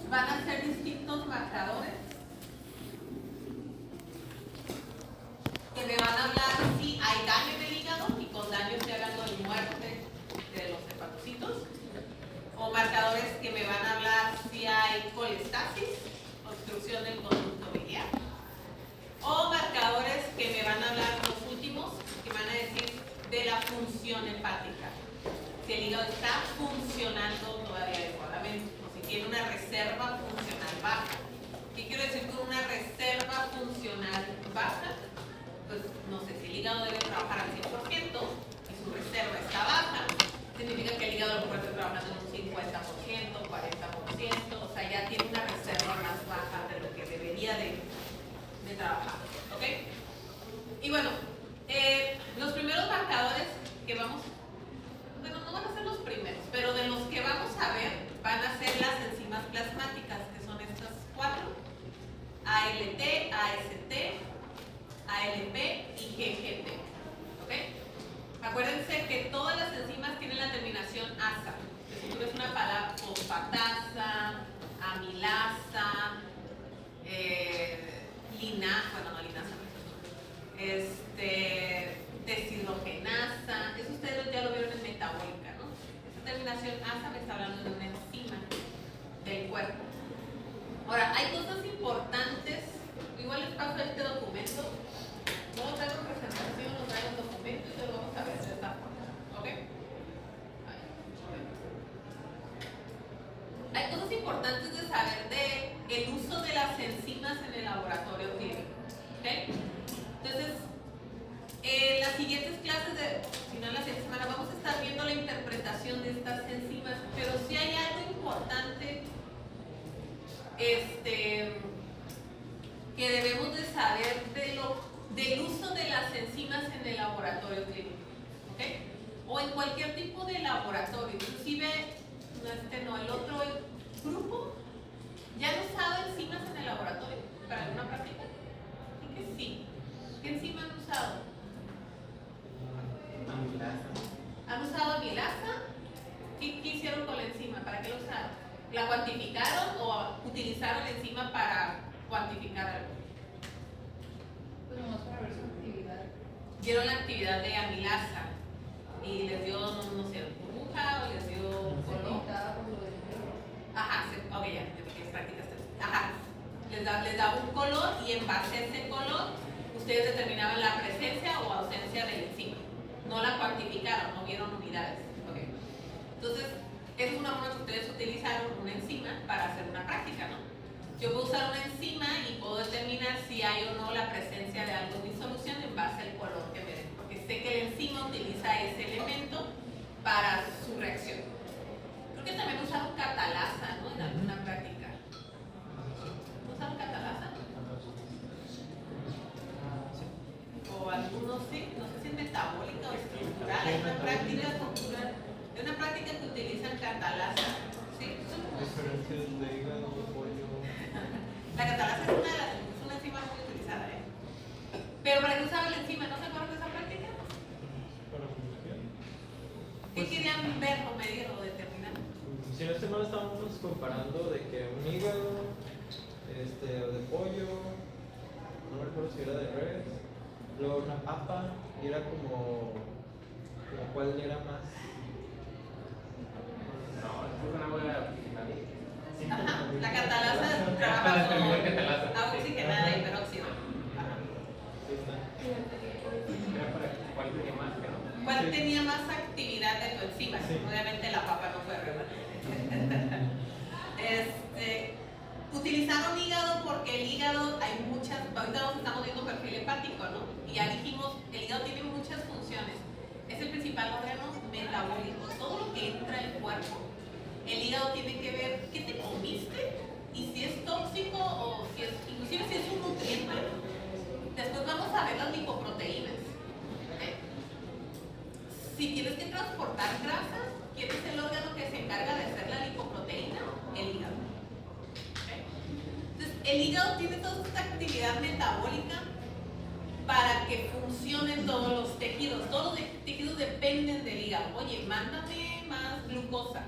van a ser distintos marcadores que me van a hablar si hay daño en el hígado, y con daño estoy hablando de muerte de los hepatocitos, o marcadores que me van a hablar si hay colestasis, obstrucción del conducto biliar, o marcadores que me van a hablar los últimos, que van a decir de la función hepática, si el hígado está funcionando todavía adecuadamente, o si tiene una reserva funcional baja. ¿Qué quiero decir con una reserva funcional baja? Pues no sé, si el hígado debe trabajar al 100% y su reserva está baja, significa que el hígado lo puede estar trabajando en un 50%, 40%, o sea, ya tiene una reserva más baja de lo que debería de trabajar, ¿ok? Y bueno, los primeros marcadores que vamos, bueno, no van a ser los primeros, pero de los que vamos a ver van a ser las enzimas plasmáticas, que son estas cuatro: ALT, AST, ALP y GGT, ¿ok? Acuérdense que todas las enzimas tienen la terminación asa. Si tú ves una palabra, fosfatasa, amilasa, deshidrogenasa, eso ustedes ya lo vieron en metabólica, ¿no? Esa terminación asa me está hablando de una enzima del cuerpo. Ahora, hay cosas importantes, igual les paso este documento, no lo traigo en presentación, lo traigo en documento y lo vamos a ver de esta forma, ¿ok? Hay cosas importantes de saber del uso de las enzimas en el laboratorio clínico, ¿ok? Entonces, en las siguientes clases, si no en la siguiente semana, vamos a estar viendo la interpretación de estas enzimas, pero sí hay algo importante que debemos de saber del uso de las enzimas en el laboratorio clínico, ¿ok? O en cualquier tipo de laboratorio, inclusive el otro grupo ya no usaba enzimas en el laboratorio para alguna práctica. ¿Y que sí? ¿Qué enzima han usado? Amilasa. ¿Han usado amilasa? ¿Qué hicieron con la enzima? ¿Para qué la usaron? ¿La cuantificaron o utilizaron la enzima para cuantificar algo? Pues nomás para ver su actividad. Dieron la actividad de amilasa y les dio, no sé, burbuja o les dio color. Ajá, ok, ya, es prácticas. Ajá, les daba un color y en base a ese color ustedes determinaban la presencia o ausencia de la enzima. No la cuantificaron, no vieron unidades. Okay. Entonces, esa es una forma que ustedes utilizaron una enzima para hacer una práctica, ¿no? Yo puedo usar una enzima y puedo determinar si hay o no la presencia de algo en disolución en base al color que me den, porque sé que la enzima utiliza ese elemento para su reacción. Creo que también usaron catalasa, ¿no? En alguna práctica. ¿No usaron catalasa? O algunos sí, no sé si es metabólica o estructural. Hay una práctica estructural, hay una práctica que utilizan catalasa. ¿Sí? Diferencias de hígado, pollo. La catalasa es una enzima muy utilizada, ¿eh? Pero ¿para qué usaban la enzima? ¿No se acuerdan de esa práctica? Para función. ¿Qué querían ver o medir o determinar? Si en este mal estábamos comparando de que un hígado, o de pollo, no me recuerdo si era de res, luego una papa, y era como cuál era más. No, es una buena. Ajá, la catalasa trabaja con oxigenada y peróxido. Ajá. ¿Cuál tenía más que no? ¿Cuál tenía más actividad de tu enzima? Sí. Obviamente la papa no fue real. Utilizaron hígado porque el hígado hay muchas, ahorita nos estamos viendo perfil hepático, ¿no? Y ya dijimos, el hígado tiene muchas funciones. Es el principal órgano metabólico. Todo lo que entra al cuerpo, el hígado tiene que ver qué te comiste y si es tóxico o si es, inclusive si es un nutriente. Después vamos a ver las lipoproteínas. ¿Okay? Si tienes que transportar grasas, ¿quién es el órgano que se encarga de hacer la lipoproteína? El hígado. ¿Okay? Entonces, el hígado tiene toda esta actividad metabólica para que funcionen todos los tejidos. Todos los tejidos dependen del hígado. Oye, mándame más glucosa.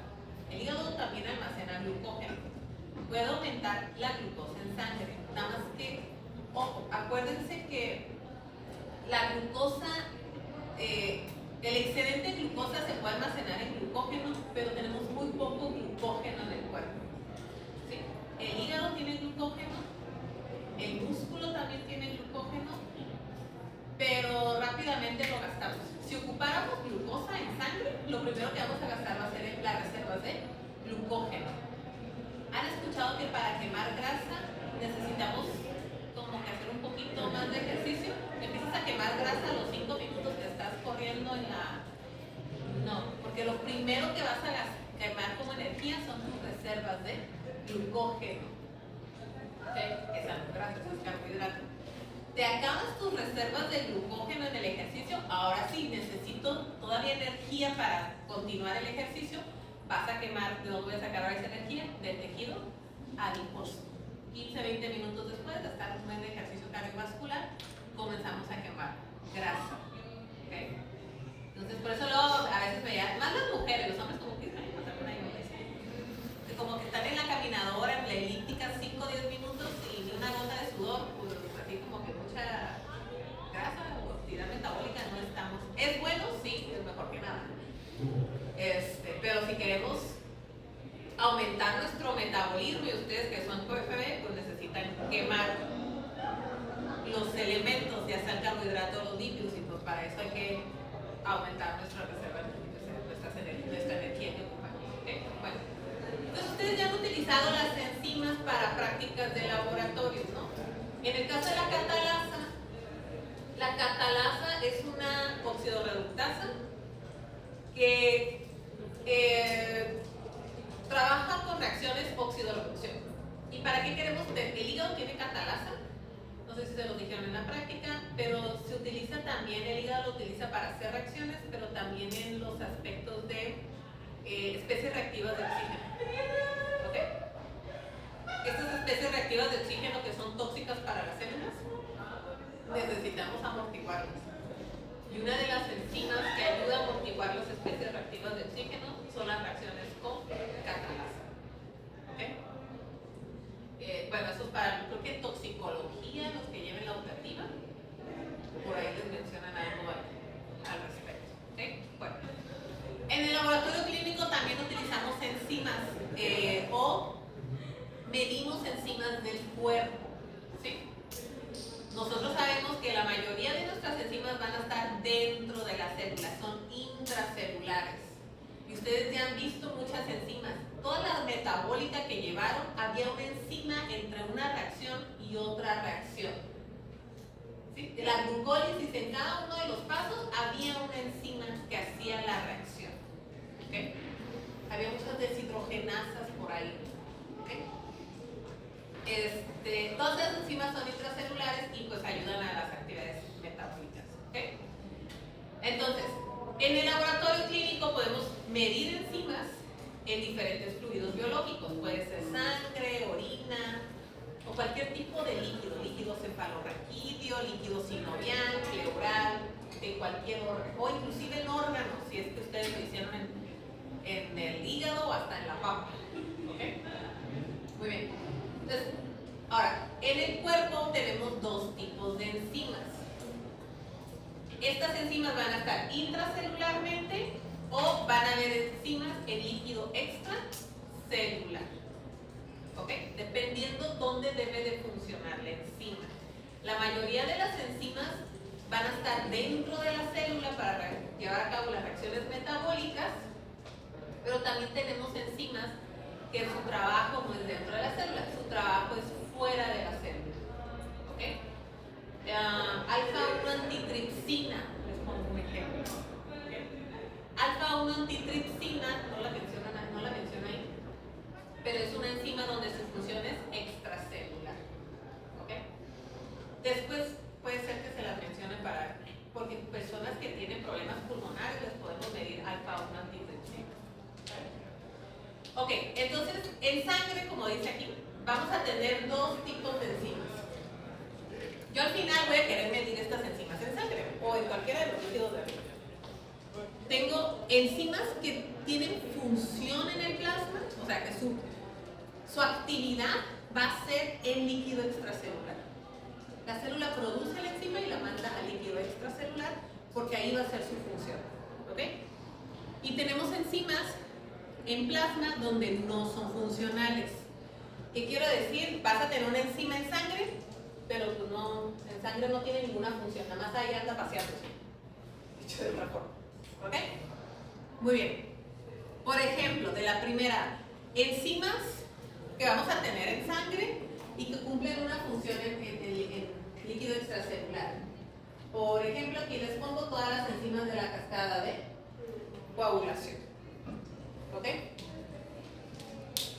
El hígado también almacena glucógeno. puede aumentar la glucosa en sangre. Nada más que, ojo, acuérdense que la glucosa, el excedente de glucosa se puede almacenar en glucógeno, pero tenemos muy poco glucógeno en el cuerpo. ¿Sí? El hígado tiene glucógeno, el músculo también tiene glucógeno, pero rápidamente lo gastamos. Si ocupáramos glucosa en sangre, lo primero que vamos a gastar va a ser en las reservas de glucógeno. ¿Han escuchado que para quemar grasa necesitamos como que hacer un poquito más de ejercicio? Empiezas a quemar grasa a los 5 minutos que estás corriendo en la... No, porque lo primero que vas a quemar como energía son tus reservas de glucógeno. ¿Ok? Que son grasas, es carbohidrato. Te acabas tus reservas de glucógeno en el ejercicio, ahora sí necesito todavía energía para continuar el ejercicio. Vas a quemar, ¿de dónde voy a sacar ahora esa energía? Del tejido adiposo. 15-20 minutos después de estar un buen ejercicio cardiovascular, comenzamos a quemar grasa. ¿Okay? Entonces, por eso luego a veces veía, más las mujeres, los hombres como que ay, pasar por ahí, como que están en la caminadora, en la elíptica, 5-10 minutos y ni una gota de sudor, pues así como que mucha grasa o actividad metabólica no estamos. ¿Es bueno? Sí, es mejor que nada. Pero si queremos aumentar nuestro metabolismo y ustedes que son QFB, pues necesitan quemar los elementos, ya sea el carbohidrato o los lípidos, y pues para eso hay que aumentar nuestra reserva de lípidos, nuestra energía que ocupamos. ¿Okay? Bueno, entonces ustedes ya han utilizado las enzimas para prácticas de laboratorio, ¿no? En el caso de la catalasa es una oxidorreductasa que trabaja con reacciones oxidorreducción. ¿Y para qué queremos? El hígado tiene catalasa, no sé si se lo dijeron en la práctica, pero se utiliza también, el hígado lo utiliza para hacer reacciones, pero también en los aspectos de especies reactivas de oxígeno. ¿Ok? Estas especies reactivas de oxígeno que son tóxicas para las células, necesitamos amortiguarlas. Y una de las enzimas que ayuda a amortiguar las especies reactivas de oxígeno son las reacciones con catalasa. ¿Okay? Bueno, eso es para, creo que toxicología, los que lleven la optativa, por ahí les mencionan algo al respecto. ¿Okay? Bueno, en el laboratorio clínico también utilizamos enzimas o medimos enzimas del cuerpo. ¿Sí? Nosotros sabemos que la mayoría de nuestras enzimas van a estar dentro de la célula, son intracelulares. Y ustedes ya han visto muchas enzimas. Toda la metabólica que llevaron, había una enzima entre una reacción y otra reacción. ¿Sí? De la glucólisis, en cada uno de los pasos había una enzima que hacía la reacción. ¿Okay? Había muchas deshidrogenasas por ahí. ¿Okay? Todas esas enzimas son intracelulares y pues ayudan a las actividades metabólicas. ¿Okay? Entonces, en el laboratorio clínico podemos medir enzimas en diferentes fluidos biológicos. Puede ser sangre, orina o cualquier tipo de líquido, líquido cefalorraquídeo, líquido sinovial, pleural, de cualquier órgano, o inclusive en órganos, si es que ustedes lo hicieron en el hígado o hasta en la papa. ¿Okay? Muy bien. Entonces, ahora, en el cuerpo tenemos dos tipos de enzimas. Estas enzimas van a estar intracelularmente o van a haber enzimas en líquido extracelular. ¿Ok? Dependiendo dónde debe de funcionar la enzima. La mayoría de las enzimas van a estar dentro de la célula para llevar a cabo las reacciones metabólicas, pero también tenemos enzimas que su trabajo no es dentro de la célula, su trabajo es fuera de la célula. ¿Ok? Alfa-1 antitripsina, les pongo un ejemplo. ¿Okay? Alfa-1 antitripsina, no la menciono ahí, pero es una enzima donde su función es extracelular. ¿Ok? Después puede ser que se las mencione porque personas que tienen problemas pulmonares les podemos medir alfa-1 antitripsina. Ok, entonces en sangre, como dice aquí, vamos a tener dos tipos de enzimas. Yo al final voy a querer medir estas enzimas en sangre o en cualquiera de los líquidos de arriba. Tengo enzimas que tienen función en el plasma, o sea que su su actividad va a ser en líquido extracelular. La célula produce la enzima y la manda al líquido extracelular porque ahí va a ser su función. ¿Ok? Y tenemos enzimas en plasma donde no son funcionales. ¿Qué quiero decir? Vas a tener una enzima en sangre, pero pues no, en sangre no tiene ninguna función, nada más ahí anda paseándose. Dicho de otra forma. ¿Ok? Muy bien. Por ejemplo, de la primera, enzimas que vamos a tener en sangre y que cumplen una función en líquido extracelular. Por ejemplo, aquí les pongo todas las enzimas de la cascada de coagulación. ¿Ok?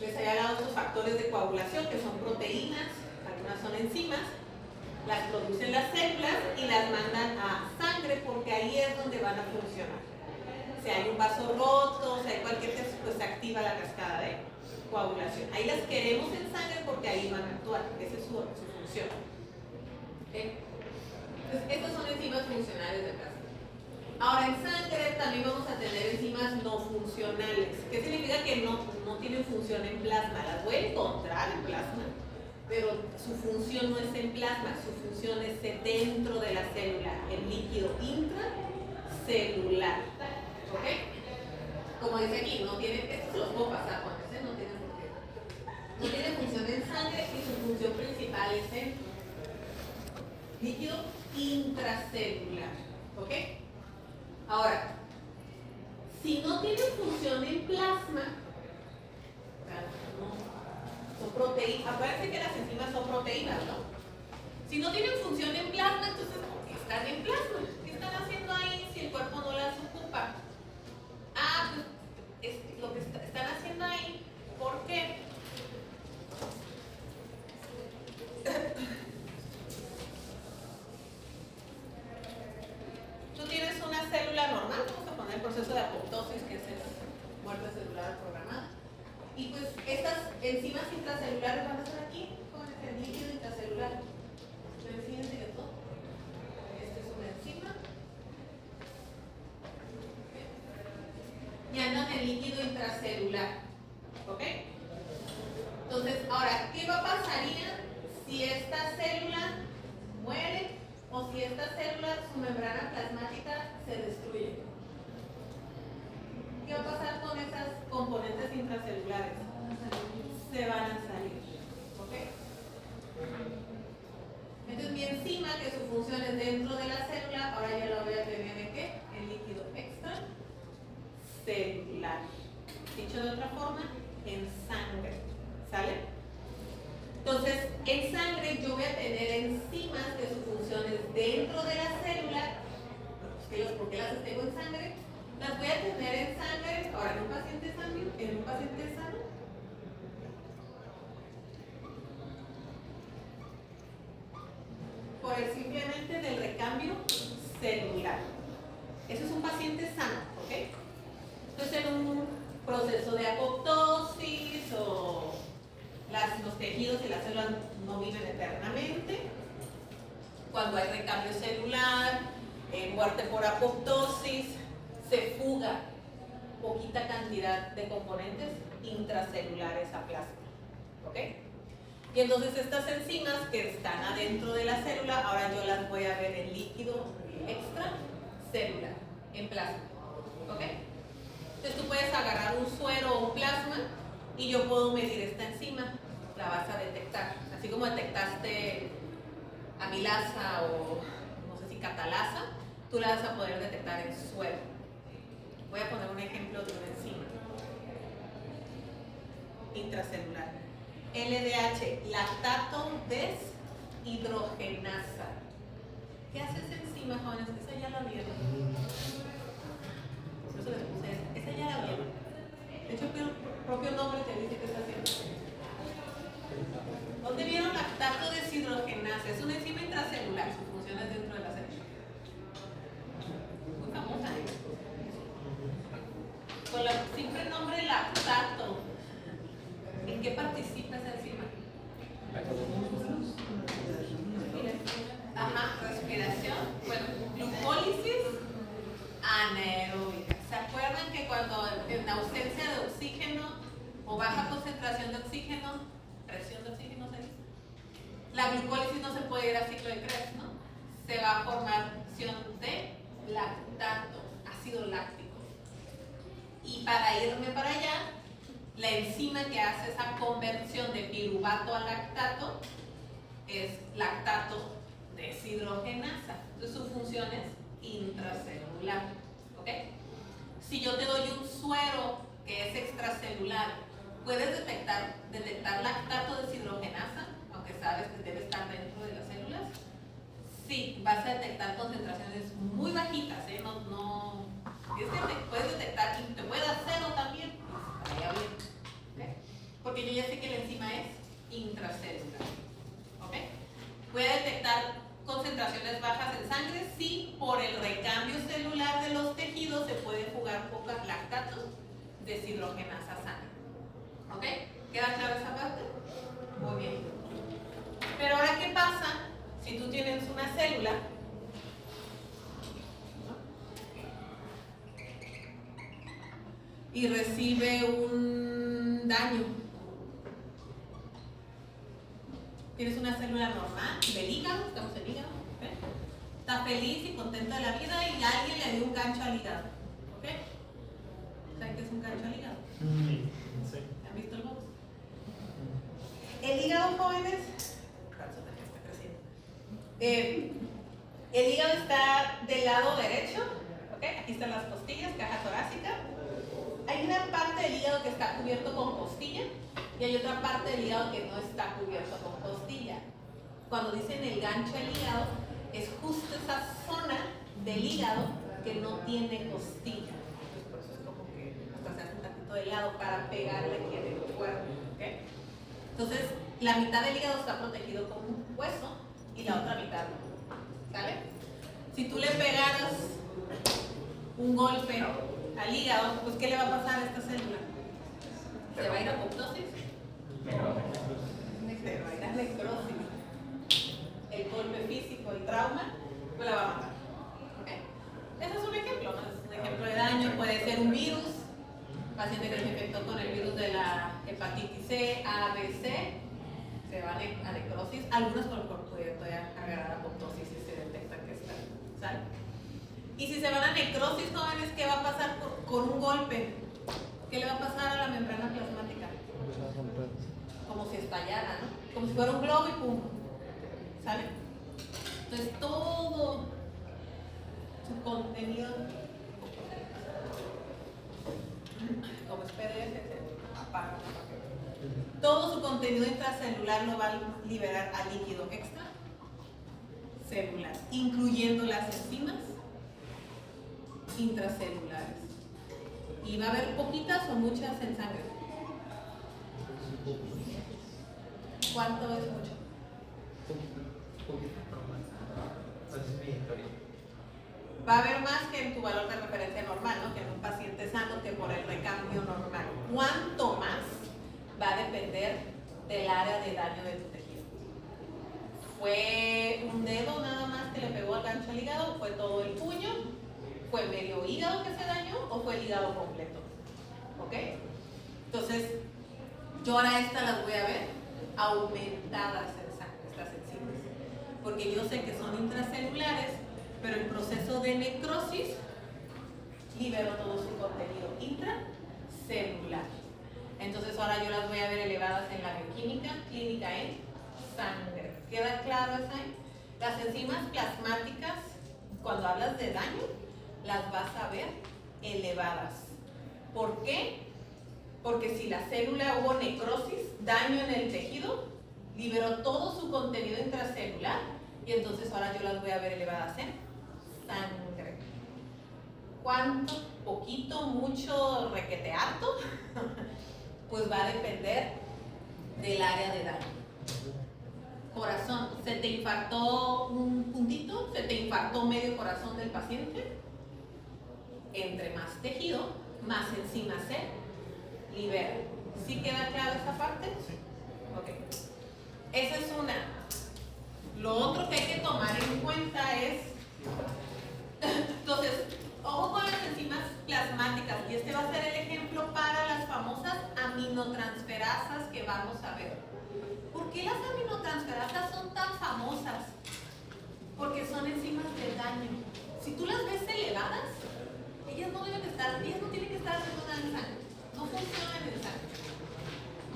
Les había dado otros factores de coagulación que son proteínas, algunas son enzimas, las producen las células y las mandan a sangre porque ahí es donde van a funcionar. Si hay un vaso roto, si hay cualquier cosa, pues se activa la cascada de coagulación. Ahí las queremos en sangre porque ahí van a actuar, esa es su función. ¿Okay? Entonces, estas son enzimas funcionales de plasma. Ahora, en sangre también vamos a tener enzimas no funcionales. ¿Qué significa que no tienen función en plasma? Las voy a encontrar en plasma, pero su función no es en plasma, su función es dentro de la célula, el líquido intracelular. ¿Ok? Como dice aquí, no tiene, esto se los puedo pasar, Juan, ese no tiene por qué. No tiene función en sangre y su función principal es en líquido intracelular. ¿Ok? Ahora, si no tiene función en plasma, o sea, no, son proteínas, acuérdense que las enzimas son proteínas, ¿no? Si no tienen función en plasma, entonces, ¿por qué están en plasma? ¿Qué están haciendo ahí si el cuerpo no las ocupa? Ah, pues es lo que están haciendo ahí, ¿por qué? Tú tienes una célula normal, vamos a poner el proceso de apoptosis, que es muerte celular programada. Y pues estas enzimas intracelulares van a estar aquí, con el líquido intracelular. Pero fíjense que todo. Esta es una enzima. Y andan en líquido intracelular. ¿Ok? Entonces, ahora, ¿qué pasaría si esta célula muere o si esta célula, su membrana plasmática, se destruye? ¿Qué va a pasar con esas componentes intracelulares? Se van a salir. ¿Ok? Entonces, mi enzima, que su función es dentro de la célula, ahora ya la voy a tener en ¿qué? En líquido extracelular. Dicho de otra forma, en sangre. ¿Sale? Entonces, en sangre yo voy a tener enzimas que su función es dentro de la célula. ¿Por qué las tengo en sangre? Las voy a tener en sangre, ahora en un paciente sano, por el simplemente del recambio celular. Eso es un paciente sano, ¿ok? Entonces, en un proceso de apoptosis o los tejidos y las células no viven eternamente, cuando hay recambio celular, muerte por apoptosis, se fuga poquita cantidad de componentes intracelulares a plasma. ¿Ok? Y entonces estas enzimas que están adentro de la célula, ahora yo las voy a ver en líquido extracelular, en plasma. ¿Ok? Entonces tú puedes agarrar un suero o un plasma y yo puedo medir esta enzima, la vas a detectar. Así como detectaste amilasa o no sé si catalasa, tú la vas a poder detectar en suero. Voy a poner un ejemplo de una enzima intracelular. LDH, lactato deshidrogenasa. ¿Qué hace esa enzima, jóvenes? Esa ya la vieron. Por eso les puse esa. Esa ya la vieron. De hecho, el propio nombre te dice qué está haciendo. ¿Dónde vieron lactato deshidrogenasa? Es una enzima intracelular. Su función es dentro de la célula. Muy famosa, ¿eh? Con el simple nombre lactato, ¿en qué participa esa enzima? Ajá, respiración. Bueno, glucólisis anaeróbica. ¿Se acuerdan que cuando en ausencia de oxígeno o baja concentración concentración de oxígeno, presión de oxígeno se dice, la glucólisis no se puede ir a ciclo de Krebs, ¿no? Se va a formar acción de lactato, ácido láctico. Y para irme para allá, la enzima que hace esa conversión de piruvato a lactato es lactato deshidrogenasa. Entonces su función es intracelular. ¿Ok? Si yo te doy un suero que es extracelular, ¿puedes detectar lactato deshidrogenasa? Aunque sabes que debe estar dentro de las células. Sí, vas a detectar concentraciones muy bajitas, ¿eh? Es que te puedes detectar y te puede dar cero también. Vaya bien. ¿Okay? Porque yo ya sé que la enzima es intracelular. ¿Ok? Voy a detectar concentraciones bajas en sangre si por el recambio celular de los tejidos se puede jugar pocas lactatos deshidrogenasa sangre. ¿Ok? ¿Queda clara esa parte? Muy bien. Pero ahora, ¿qué pasa si tú tienes una célula y recibe un daño? Tienes una célula normal del hígado, estamos en hígado, ¿okay? Está feliz y contenta de la vida y alguien le dio un gancho al hígado. ¿Ok? ¿Saben qué es un gancho al hígado? Sí. ¿Han visto el box? El hígado, jóvenes, el hígado está del lado derecho, ¿ok? Aquí están las costillas, caja torácica. Hay una parte del hígado que está cubierto con costilla y hay otra parte del hígado que no está cubierto con costilla. Cuando dicen el gancho al hígado, es justo esa zona del hígado que no tiene costilla. Entonces, por eso es como que hasta se hace un tantito de lado para pegarle aquí en el cuerpo, ¿ok? Entonces, la mitad del hígado está protegido con un hueso y la otra mitad no. ¿Sale? Si tú le pegaras un golpe al hígado, pues ¿qué le va a pasar a esta célula? ¿Se va a ir a apoptosis? Se va a ir a necrosis. El golpe físico, el trauma, pues la va a matar. ¿Okay? Ese es un ejemplo, ¿no? Es un ejemplo de daño. Puede ser un virus, paciente que se infectó con el virus de la hepatitis C, A, B, C, se va a necrosis. Algunos pueden todavía agarrar apoptosis si se detecta que está, ¿sale? Y si se van a necrosis, jóvenes, ¿qué va a pasar con un golpe? ¿Qué le va a pasar a la membrana plasmática? Como si estallara, ¿no? Como si fuera un globo y pum. ¿Sale? Entonces todo su contenido, como es PDF, se apaga. Todo su contenido intracelular lo va a liberar a líquido extra celular, incluyendo las enzimas intracelulares. Y va a haber poquitas o muchas en sangre. ¿Cuánto es mucho? Así es mi historia. Va a haber más que en tu valor de referencia normal, ¿no? Que en un paciente sano, que por el recambio normal. ¿Cuánto más? Va a depender del área de daño de tu tejido. ¿Fue un dedo nada más que le pegó al gancho al hígado? ¿Fue todo el puño? ¿Fue medio hígado que se dañó o fue el hígado completo? ¿Ok? Entonces, yo ahora estas las voy a ver aumentadas en sangre, estas enzimas. Porque yo sé que son intracelulares, pero el proceso de necrosis liberó todo su contenido intracelular. Entonces ahora yo las voy a ver elevadas en la bioquímica clínica en sangre. ¿Queda claro esa? Las enzimas plasmáticas, cuando hablas de daño, las vas a ver elevadas. ¿Por qué? Porque si la célula hubo necrosis, daño en el tejido, liberó todo su contenido intracelular y entonces ahora yo las voy a ver elevadas en sangre. ¿Cuánto? ¿Poquito? ¿Mucho? ¿Requete harto? Pues va a depender del área de daño. Corazón, ¿se te infartó un puntito? ¿Se te infartó medio corazón del paciente? Entre más tejido, más enzimas se libera. ¿Sí queda clara esa parte? Sí. Ok. Esa es una. Lo otro que hay que tomar en cuenta es, entonces, ojo con las enzimas plasmáticas, y este va a ser el ejemplo para las famosas aminoácidos aminotransferasas que vamos a ver. ¿Por qué las aminotransferasas son tan famosas? Porque son enzimas de daño. Si tú las ves elevadas, ellas no tienen que estar haciendo nada en sangre. No funcionan en sangre.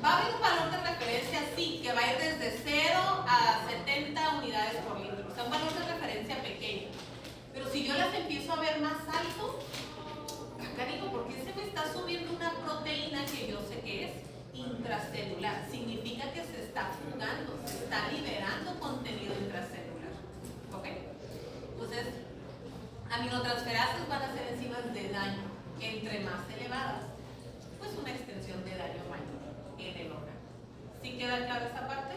Va a haber un valor de referencia, sí, que va a ir desde 0 a 70 unidades por litro. O sea, un valor de referencia pequeño. Pero si yo las empiezo a ver más alto, acá digo, ¿por qué se me está subiendo una proteína que yo sé que es intracelular? Significa que se está fugando, se está liberando contenido intracelular. ¿Ok? Entonces, aminotransferasas van a ser enzimas de daño. Entre más elevadas, pues una extensión de daño mayor en el órgano. ¿Sí queda clara esa parte?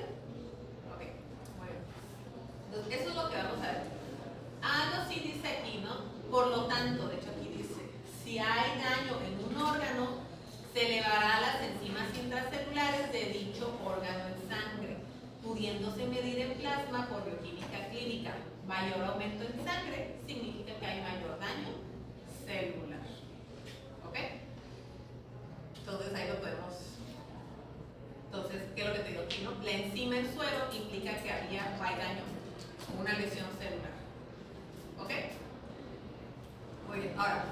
Ok, muy bien. Entonces, eso es lo que vamos a ver. Algo sí dice aquí, ¿no? Por lo tanto, de hecho aquí dice, si hay daño en un órgano, se elevará las enzimas intracelulares de dicho órgano en sangre, pudiéndose medir en plasma por bioquímica clínica. Mayor aumento en sangre significa que hay mayor daño celular. ¿Ok? Entonces ahí lo podemos. Entonces, ¿qué es lo que te digo aquí, no? La enzima en suero implica que hay daño, una lesión celular. ¿Ok? Muy bien. Ahora,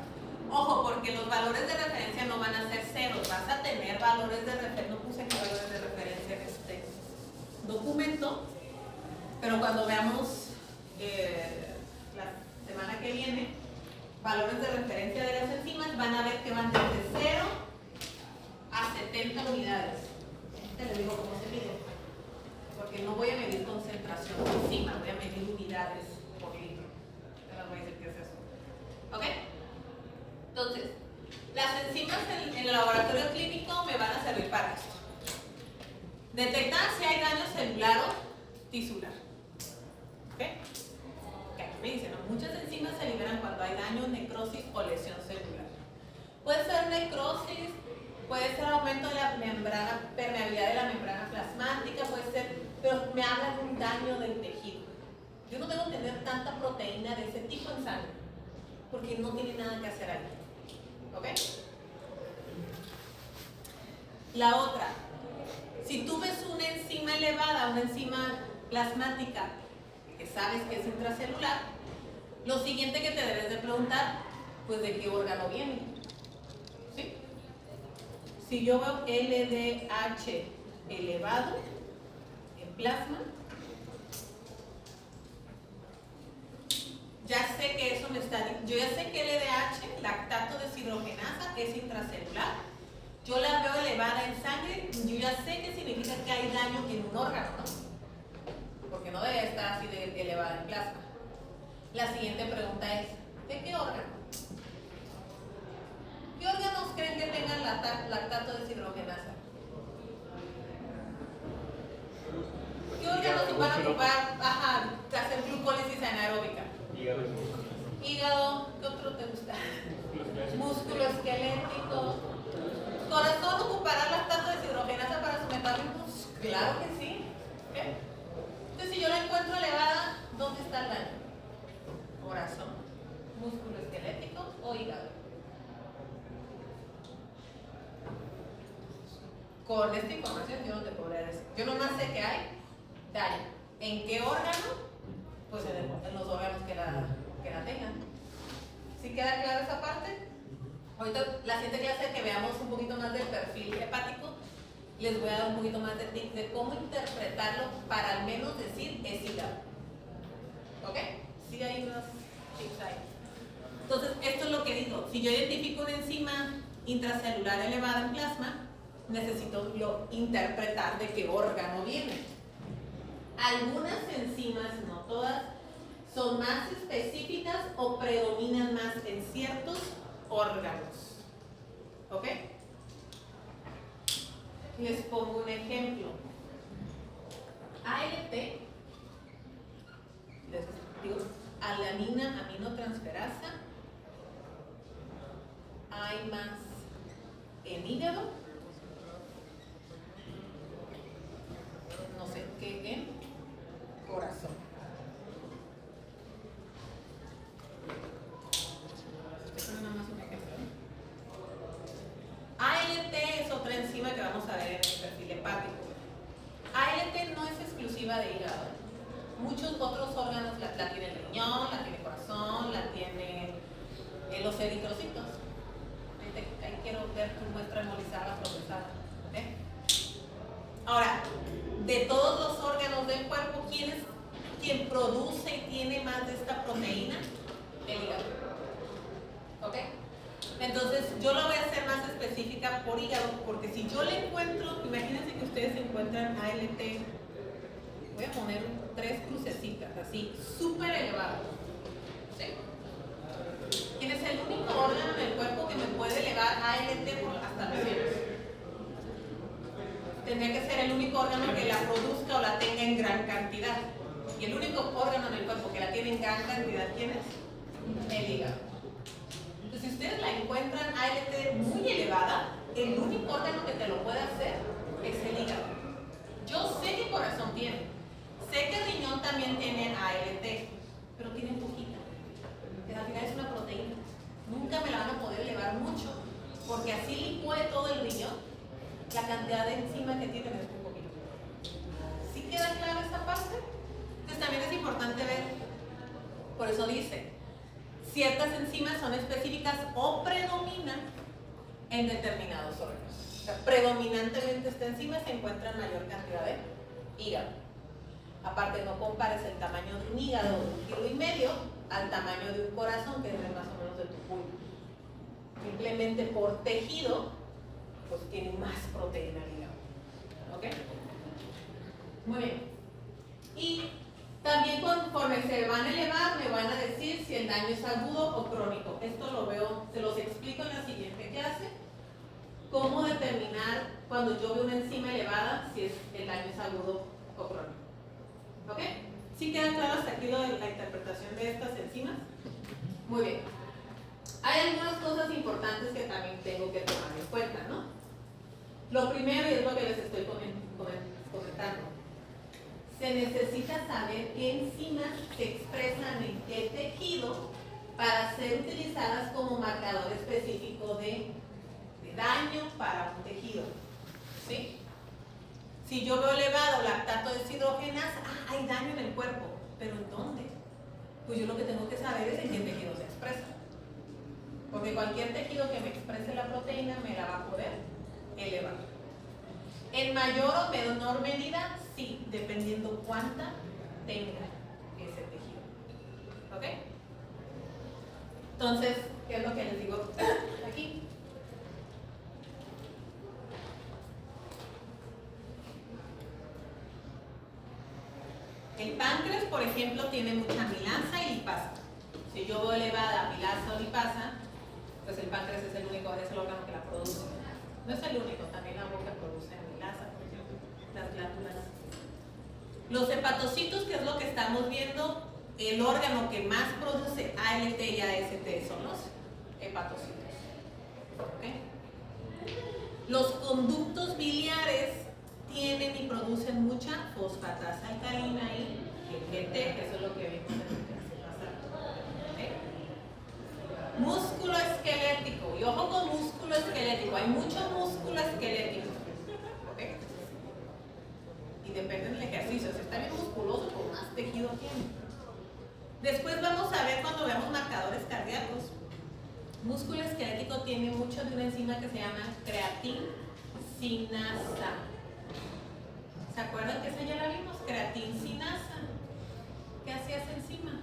ojo, porque los valores de referencia no van a ser ceros. Vas a tener valores de referencia. No puse aquí valores de referencia en este documento, pero cuando veamos la semana que viene, valores de referencia de las enzimas, van a ver que van desde 0 a 70 unidades. Te les digo cómo se mide, porque no voy a medir concentración de enzima, voy a medir unidades por litro. Te las voy a decir qué es eso. ¿Ok? Entonces, las enzimas en el laboratorio clínico me van a servir para esto. Detectar si hay daño celular o tisular. ¿Ok? Aquí me dicen, ¿no? Muchas enzimas se liberan cuando hay daño, necrosis o lesión celular. Puede ser necrosis, puede ser aumento de la membrana, permeabilidad de la membrana plasmática, puede ser, pero me habla de un daño del tejido. Yo no tengo que tener tanta proteína de ese tipo en sangre, porque no tiene nada que hacer ahí. ¿Ok? La otra, si tú ves una enzima elevada, una enzima plasmática, que sabes que es intracelular, lo siguiente que te debes de preguntar, pues de qué órgano viene. ¿Sí? Si yo veo LDH elevado en plasma, ya sé que eso me está, yo ya sé que LDH, lactato deshidrogenasa, es intracelular. Yo la veo elevada en sangre, yo ya sé que significa que hay daño en un órgano, ¿no? Porque no debe estar así de elevada en plasma. La siguiente pregunta es, ¿de qué órgano? ¿Qué órganos creen que tengan lactato deshidrogenasa? ¿Qué órganos van a ocupar, hacer glucólisis anaeróbica? Hígado, ¿qué otro te gusta? Músculo esquelético. ¿Corazón ocupará lactato deshidrogenasa para su metabolismo? Claro que sí. ¿Okay? Entonces, si yo la encuentro elevada, ¿dónde está el daño? Corazón, músculo esquelético o hígado. Con esta información yo no te podría decir. Yo nomás sé que hay daño. ¿En qué órgano? Pues en los órganos que la tengan. ¿Sí queda clara esa parte? Ahorita, la siguiente clase que veamos un poquito más del perfil hepático, les voy a dar un poquito más de tips de cómo interpretarlo para al menos decir es hígado. ¿Ok? Sí hay unos tips ahí. Entonces, esto es lo que digo. Si yo identifico una enzima intracelular elevada en plasma, necesito yo interpretar de qué órgano viene. Algunas enzimas, no todas, son más específicas o predominan más en ciertos órganos. ¿Ok? Les pongo un ejemplo. ALT, les digo, alanina aminotransferasa, hay más en hígado, no sé qué en corazón. Esto es nada más un ejemplo. ALT es otra enzima que vamos a exclusiva de hígado. Muchos otros órganos la tiene el riñón, la tiene el corazón, la tiene los eritrocitos. Ahí quiero ver tu muestra hemolizada procesada. ¿Okay? Ahora, de todos los órganos del cuerpo, ¿quién produce y tiene más de esta proteína? El hígado. ¿Ok? Entonces, yo lo voy a hacer más específica por hígado, porque si yo le encuentro, imagínense que ustedes encuentran ALT, voy a poner 3 crucecitas, así, súper elevadas. ¿Sí? ¿Quién es el único órgano en el cuerpo que me puede elevar ALT hasta 900? Tendría que ser el único órgano que la produzca o la tenga en gran cantidad. Y el único órgano en el cuerpo que la tiene en gran cantidad, ¿quién es? El hígado. Entonces, si ustedes la encuentran ALT muy elevada, el único órgano que te lo puede hacer es el hígado. Yo sé que corazón tiene, sé que el riñón también tiene ALT, pero tiene poquita. Que al final es una proteína. Nunca me la van a poder elevar mucho, porque así licúe todo el riñón, la cantidad de enzima que tiene es muy poquito. ¿Sí queda clara esta parte? Entonces también es importante ver, por eso dice, ciertas enzimas son específicas o predominan en determinados órganos. O sea, predominantemente esta enzima se encuentra en mayor cantidad de hígado. Aparte, no compares el tamaño de un hígado de 1,5 kg al tamaño de un corazón, que es más o menos de tu pulpo. Simplemente por tejido, pues tiene más proteína el hígado. ¿Ok? Muy bien. Y también conforme se van a elevar, me van a decir si el daño es agudo o crónico. Esto lo veo, se los explico en la siguiente clase. Cómo determinar cuando yo veo una enzima elevada si el daño es agudo o crónico. ¿Ok? ¿Sí queda claro hasta aquí la interpretación de estas enzimas? Muy bien. Hay algunas cosas importantes que también tengo que tomar en cuenta, ¿no? Lo primero, y es lo que les estoy comentando, se necesita saber qué enzimas se expresan en qué tejido para ser utilizadas como marcador específico de daño para un tejido. ¿Sí? Si yo veo elevado lactato deshidrogenasa, hay daño en el cuerpo, pero ¿en dónde? Pues yo lo que tengo que saber es en qué tejido se expresa. Porque cualquier tejido que me exprese la proteína me la va a poder elevar. En mayor o menor medida, sí, dependiendo cuánta tenga ese tejido. ¿Ok? Entonces, ¿qué es lo que les digo aquí? El páncreas, por ejemplo, tiene mucha amilasa y lipasa. Si yo veo elevada amilasa o lipasa, pues el páncreas es el único, es el órgano que la produce. No es el único, también la boca produce amilasa, por ejemplo, las glándulas. Los hepatocitos, que es lo que estamos viendo, el órgano que más produce ALT y AST son los hepatocitos. ¿Okay? Los conductos biliares tienen y producen mucha fosfatasa alcalina y GGT, que eso es lo que vimos en el clase pasada. ¿Okay? Músculo esquelético, y ojo con músculo esquelético, hay mucho músculo esquelético. ¿Okay? Y depende del ejercicio, si está bien musculoso, pues más tejido tiene. Después vamos a ver cuando veamos marcadores cardíacos. Músculo esquelético tiene mucho de una enzima que se llama creatinsinasa. ¿Se acuerdan que esa ya la vimos? Creatinsinasa. ¿Qué hacía esa enzima?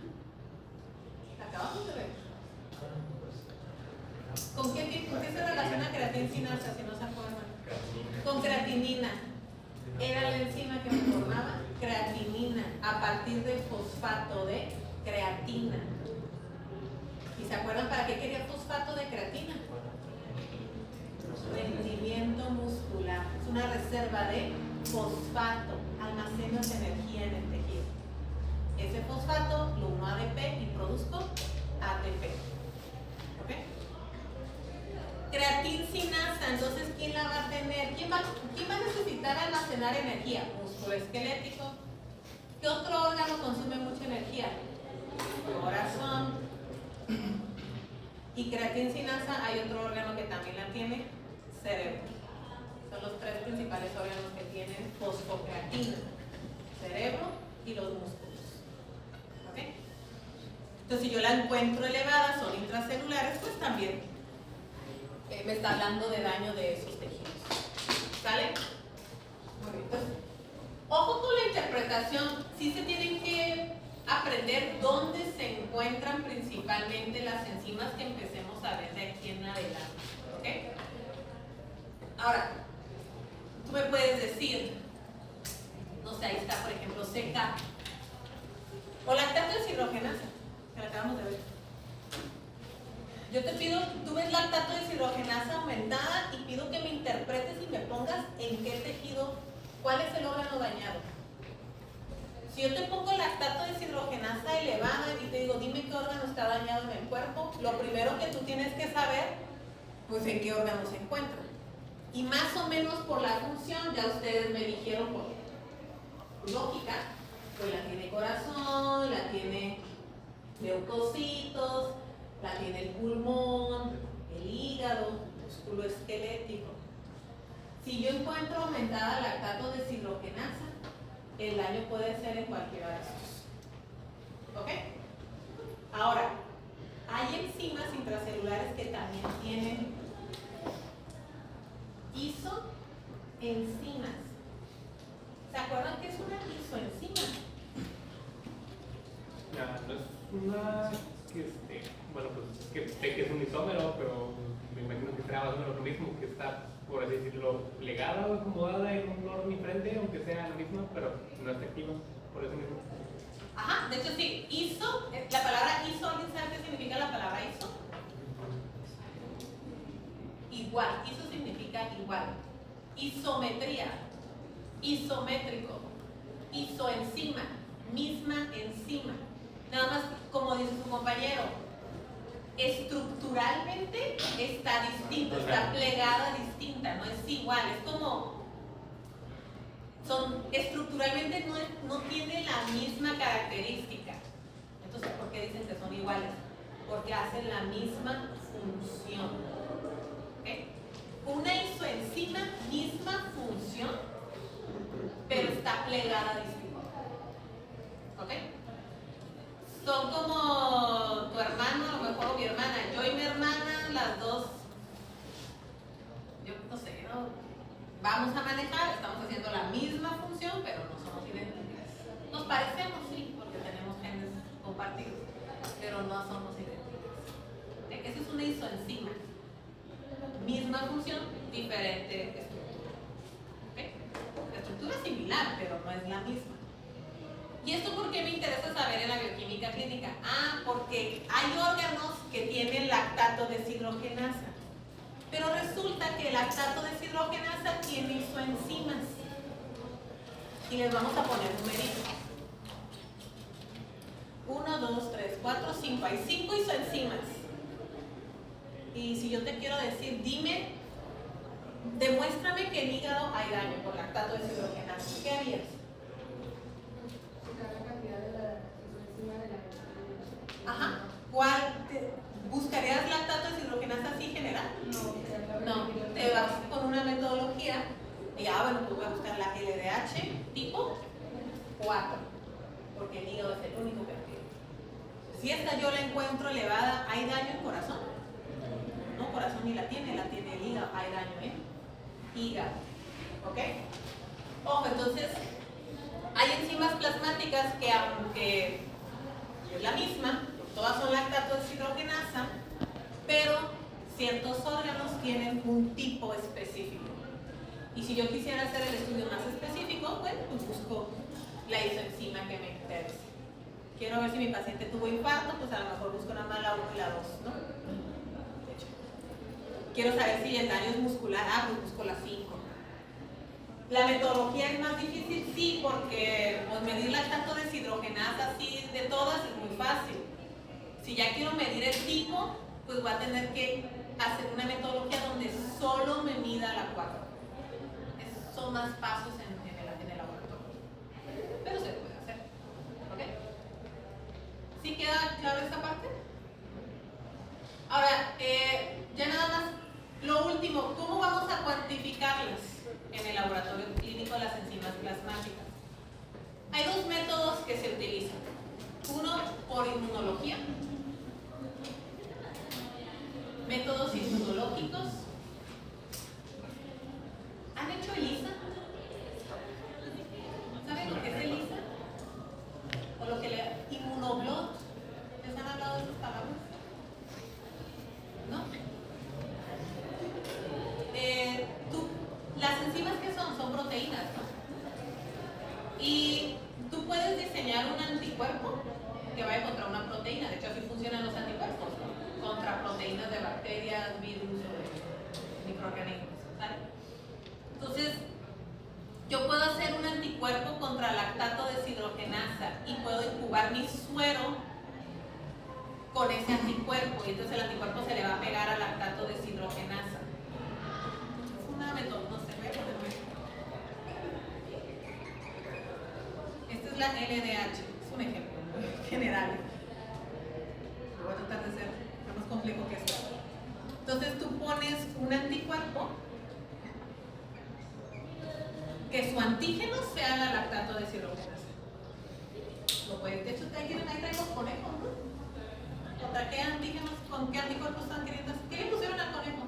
La acabamos de ver. ¿Con qué se relaciona creatinsinasa, si no se acuerdan? Con creatinina. Era la enzima que formaba creatinina a partir del fosfato de creatina. ¿Y se acuerdan para qué quería fosfato de creatina? Rendimiento muscular. Es una reserva de fosfato. Almacenas energía en el tejido. Ese fosfato lo uno a ADP y produzco ATP. ¿Ok? Creatinsinasa, entonces, ¿quién la va a tener? ¿Quién va a necesitar almacenar energía? Músculo esquelético. ¿Qué otro órgano consume mucha energía? Corazón. Y creatinsinasa, hay otro órgano que también la tiene, cerebro. Son los 3 principales órganos que tienen fosfocreatina: cerebro, Entonces, si yo la encuentro elevada, son intracelulares, pues también me está hablando de daño de esos tejidos. ¿Sale? Muy bien. Entonces, ojo con la interpretación. Sí se tienen que aprender dónde se encuentran principalmente las enzimas que empecemos a ver de aquí en adelante. ¿Ok? Ahora, tú me puedes decir, no sé, ahí está, por ejemplo, CK. O lactato deshidrogenasa, que la acabamos de ver. Yo te pido, tú ves lactato deshidrogenasa aumentada y pido que me interpretes y me pongas en qué tejido, cuál es el órgano dañado. Si yo te pongo lactato deshidrogenasa elevada y te digo, dime qué órgano está dañado en el cuerpo, lo primero que tú tienes que saber, pues en qué órgano se encuentra. Y más o menos por la función, ya ustedes me dijeron por lógica, pues la tiene corazón, la tiene leucocitos, la tiene el pulmón, el hígado, el músculo esquelético. Si yo encuentro aumentada lactato deshidrogenasa, el daño puede ser en cualquiera de estos. ¿Ok? Ahora, hay enzimas intracelulares que también tienen isoenzimas. ¿Se acuerdan qué es una isoenzima? No es una que bueno, pues que sé que es un isómero, pero me imagino que será más o menos lo mismo, que está, por así decirlo, plegada o acomodada en un orden diferente, aunque sea la misma, pero no está activa, por eso mismo. Ajá, de hecho sí, iso, la palabra iso, ¿alguien sabe qué significa la palabra iso? Igual, iso significa igual. Isometría, isométrico, isoenzima, misma enzima. Nada más, como dice su compañero, estructuralmente está distinto, está plegada distinta, no es igual, es como, estructuralmente no tiene la misma característica. Entonces, ¿por qué dicen que son iguales? Porque hacen la misma función. ¿Okay? Una isoenzima, misma función, pero está plegada distinta. ¿Ok? Son como tu hermano, a lo mejor, o mi hermana. Yo y mi hermana, las dos, yo no sé, ¿no? Vamos a manejar, estamos haciendo la misma función, pero no somos idénticas. Nos parecemos, sí, porque tenemos genes compartidos, pero no somos idénticas. Esa es una isoenzima. Misma función, diferente estructura. ¿Okay? La estructura es similar, pero no es la misma. ¿Y esto por qué me interesa saber en la bioquímica clínica? Porque hay órganos que tienen lactato deshidrogenasa, pero resulta que el lactato deshidrogenasa tiene isoenzimas. Y les vamos a poner numeritos. 1, 2, 3, 4, 5. Hay 5 isoenzimas. Y si yo te quiero decir, demuéstrame que en el hígado hay daño por lactato deshidrogenasa, ¿qué harías? Ajá. ¿Buscarías lactato deshidrogenasa así general? No. Te vas con una metodología y bueno, pues voy a buscar la LDH tipo 4, porque el hígado es el único que la tiene. Si esta yo la encuentro elevada, ¿hay daño en corazón? No, corazón ni la tiene el hígado, hay daño en hígado. ¿Ok? Ojo, entonces, hay enzimas plasmáticas que aunque es la misma, todas son lactato deshidrogenasa, pero ciertos órganos tienen un tipo específico. Y si yo quisiera hacer el estudio más específico, bueno, pues busco la isoenzima que me interese. Quiero ver si mi paciente tuvo infarto, pues a lo mejor busco nada más la 1 y la 2, ¿no? De hecho. Quiero saber si el daño es muscular, pues busco la 5. La metodología es más difícil, sí, porque pues, medir lactato deshidrogenasa así de todas es muy fácil. Si ya quiero medir el tipo, pues voy a tener que hacer una metodología donde solo me mida la 4. Son más pasos en el laboratorio, pero se puede hacer. ¿Ok? ¿Sí queda claro esta parte? Ahora, ya nada más, lo último, ¿cómo vamos a cuantificarlas en el laboratorio clínico de las enzimas plasmáticas? Hay 2 métodos que se utilizan. Uno por inmunología, métodos inmunológicos. ¿Han hecho ELISA? ¿Saben lo que es ELISA? O lo que le inmunoblot. ¿Les han hablado de esas palabras? ¿No? Las enzimas que son proteínas, ¿no? Y tú puedes diseñar un anticuerpo que vaya contra una proteína. De hecho, así funcionan los anticuerpos, ¿no? Contra proteínas de bacterias, virus o de microorganismos, ¿sale? Entonces, yo puedo hacer un anticuerpo contra lactato deshidrogenasa y puedo incubar mi suero con ese anticuerpo, y entonces el anticuerpo se le va a pegar al lactato deshidrogenasa. Es una metodología, no sé, voy a ponerme. Esta es la LDH, es un ejemplo muy general. Voy a tratar de ser más complejo que esto. Entonces tú pones un anticuerpo que su antígeno sea la lactato deshidrogenasa. Lo pueden, de hecho, ahí traemos conejos, ¿no? ¿Contra qué antígenos, con qué anticuerpos están queriendo? ¿Qué le pusieron al conejo?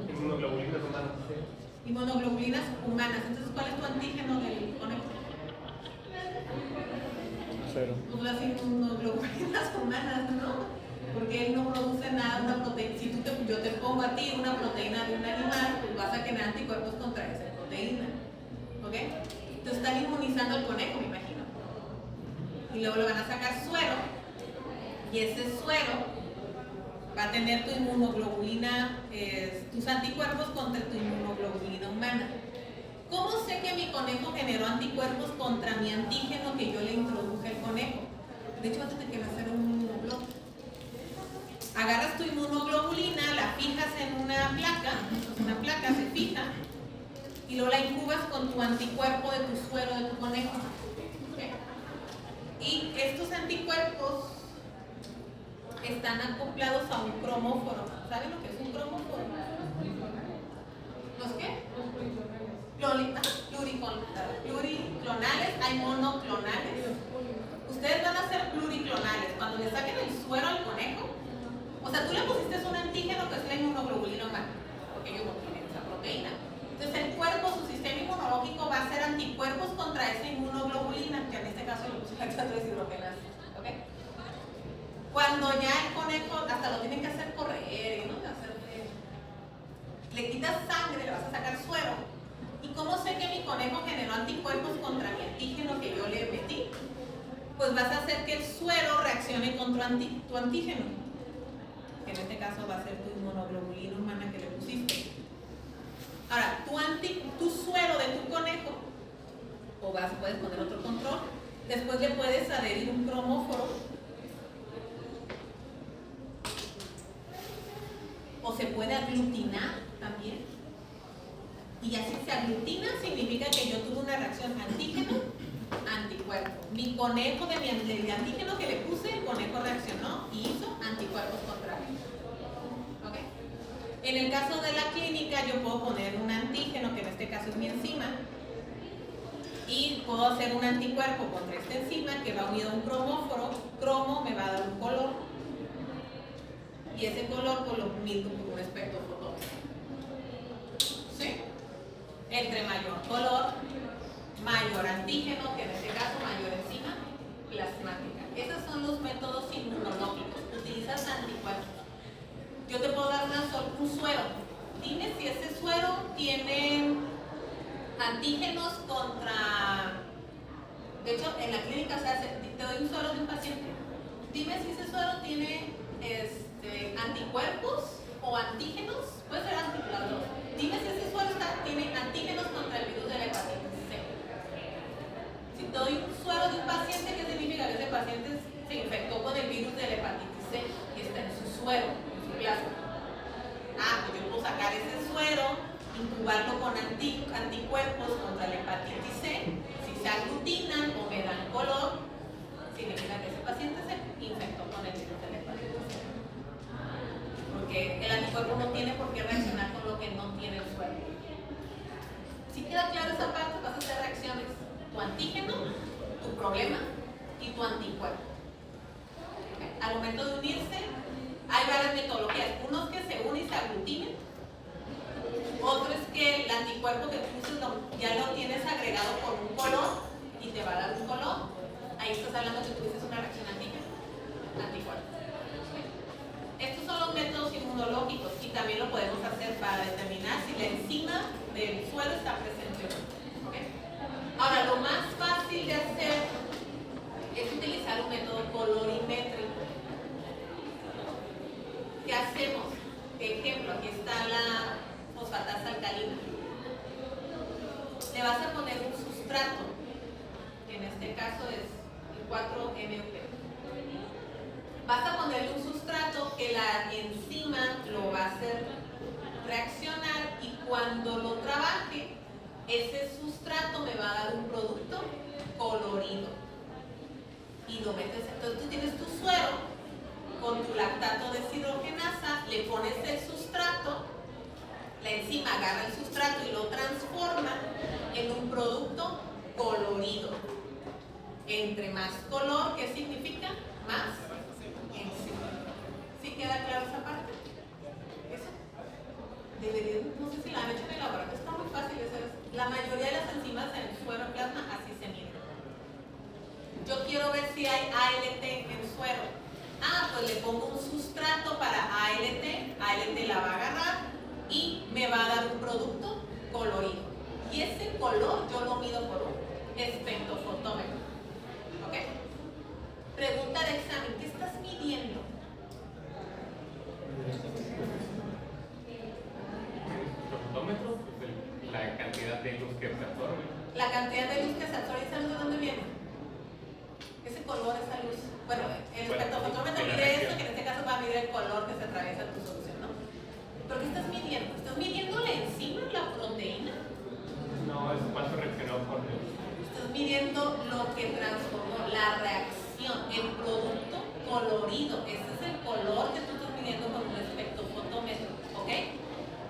Inmunoglobulinas humanas. Inmunoglobulinas humanas. Entonces, ¿cuál es tu antígeno del conejo? Cero. Pues las inmunoglobulinas humanas, ¿no? Porque él no produce nada, una proteína. Si yo te pongo a ti una proteína de un animal, pues vas a generar anticuerpos contra esa proteína. ¿Ok? Entonces están inmunizando al conejo, me imagino. Y luego le van a sacar suero. Y ese suero va a tener tu inmunoglobulina, tus anticuerpos contra tu inmunoglobulina humana. ¿Cómo sé que mi conejo generó anticuerpos contra mi antígeno que yo le introduje al conejo? De hecho, vas a tener que hacer un inmunoblot. Agarras tu inmunoglobulina, la fijas en una placa se fija, y luego la incubas con tu anticuerpo de tu suero de tu conejo. ¿Okay? Y estos anticuerpos están acoplados a un cromóforo. ¿Saben lo que es un cromóforo? ¿Los qué? Pluriclonales, hay monoclonales. Ustedes van a ser pluriclonales. Cuando le saquen el suero al conejo, o sea, tú le pusiste un antígeno que es la inmunoglobulina humana, porque ellos no tienen esa proteína. Entonces el cuerpo, su sistema inmunológico va a hacer anticuerpos contra esa inmunoglobulina, que en este caso le puse lactato deshidrogenasa. ¿Ok? Cuando ya el conejo, hasta lo tienen que hacer correr, ¿no? Le quitas sangre, le vas a sacar suero. ¿Y cómo sé que mi conejo generó anticuerpos contra mi antígeno que yo le metí? Pues vas a hacer que el suero reaccione con tu antígeno, que en este caso va a ser tu inmunoglobulina humana que le pusiste. Ahora, tu suero de tu conejo, o puedes poner otro control, después le puedes adherir un cromóforo, o se puede aglutinar también. Y así se aglutina, significa que yo tuve una reacción antígeno-anticuerpo. Mi conejo del antígeno que le puse, el conejo reaccionó y hizo anticuerpos contra él. ¿Ok? En el caso de la clínica, yo puedo poner un antígeno, que en este caso es mi enzima, y puedo hacer un anticuerpo contra esta enzima que va unido a un cromóforo. Cromo me va a dar un color, y ese color pues lo mido con un espectrofotómetro. ¿Sí? Entre mayor color, mayor antígeno, que en este caso mayor enzima plasmática. Esos son los métodos inmunológicos. Utilizas anticuerpos. Yo te puedo dar un suero. Dime si ese suero tiene antígenos contra... De hecho, en la clínica se hace, te doy un suero de un paciente. Dime si ese suero tiene anticuerpos o antígenos. Puede ser anticuerpos. Dime si ese suero tiene antígenos contra el virus de la hepatitis C. Si te doy un suero de un paciente, ¿qué significa? Que ese paciente se infectó con el virus de la hepatitis C y está en su suero, en su plasma. Pues yo puedo sacar ese suero, incubarlo con anticuerpos contra la hepatitis C. Si se aglutinan o me dan color, significa que ese paciente se infectó con el virus de la hepatitis C. Porque el anticuerpo no tiene por qué reaccionar con lo que no tiene el suero. Si queda claro esa parte, vas a hacer reacciones. tu antígeno, tu problema y tu anticuerpo. ¿Okay? Al momento de unirse, hay varias metodologías. Unos que se unen y se aglutinen. Otro es que el anticuerpo que tú uses ya lo tienes agregado con un color y te va a dar un color. Ahí estás hablando que tú dices una reacción anticuerpo. Estos son los métodos inmunológicos y también lo podemos hacer para determinar si la enzima del suero está presente o no. ¿Okay? Ahora, lo más fácil de hacer es utilizar un método colorimétrico. ¿Qué hacemos? Ejemplo, aquí está la fosfatasa alcalina. Le vas a poner un sustrato, que en este caso es el 4-MUP. Vas a ponerle un sustrato que la enzima lo va a hacer reaccionar y cuando lo trabaje, ese sustrato me va a dar un producto colorido. Y lo metes, entonces tú tienes tu suero con tu lactato deshidrogenasa, le pones el sustrato, la enzima agarra el sustrato y lo transforma en un producto colorido. Entre más color, ¿qué significa? Más enzima. ¿Sí queda claro esa parte? Eso. No sé si la han hecho en el laboratorio, está muy fácil de hacer. La mayoría de las enzimas en el suero plasma así se miden. Yo quiero ver si hay ALT en suero. Pues le pongo un sustrato para ALT la va a agarrar y me va a dar un producto colorido. Y ese color yo lo mido por un espectrofotómetro. ¿Ok? Pregunta de examen, ¿qué estás midiendo? Fotómetro, la cantidad de luz que se absorbe. La cantidad de luz que se absorbe, ¿sabes de dónde viene? Ese color, esa luz. Bueno, el espectrofotómetro mide esto, que en este caso va a medir el color que se atraviesa tu solución, ¿no? ¿Pero qué estás midiendo? ¿Estás midiendo la enzima, la proteína? No, es cuánto reaccionó con el... Estás midiendo lo que transformó, la reacción, el producto colorido. Ese es el color que tú estás midiendo con un espectrofotómetro, ¿ok?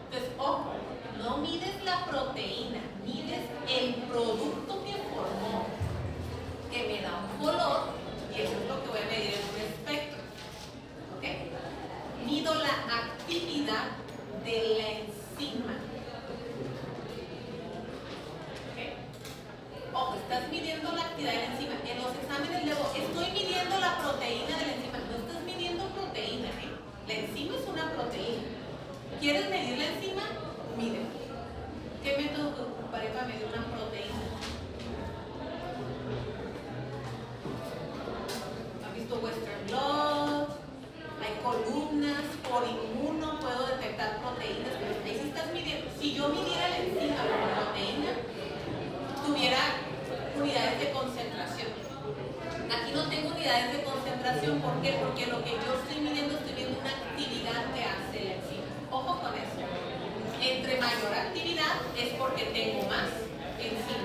Entonces, ojo, no mides la proteína, mides el producto que formó, que me da un color, y eso es lo que voy a medir en un espectro. ¿Ok? Mido la actividad de la enzima. ¿Ok? Ojo, estás midiendo la actividad de la enzima. En los exámenes luego, estoy midiendo la proteína de la enzima. No estás midiendo proteína, ¿eh? La enzima es una proteína. ¿Quieres medir la enzima? Mide. ¿Qué método ocuparé para medir una proteína? Western blot, hay columnas, por inmuno puedo detectar proteínas, pero ahí sí estás midiendo. Si yo midiera la enzima como proteína, tuviera unidades de concentración. Aquí no tengo unidades de concentración, ¿por qué? Porque lo que yo estoy midiendo una actividad que hace la enzima. Ojo con eso. Entre mayor actividad es porque tengo más enzima.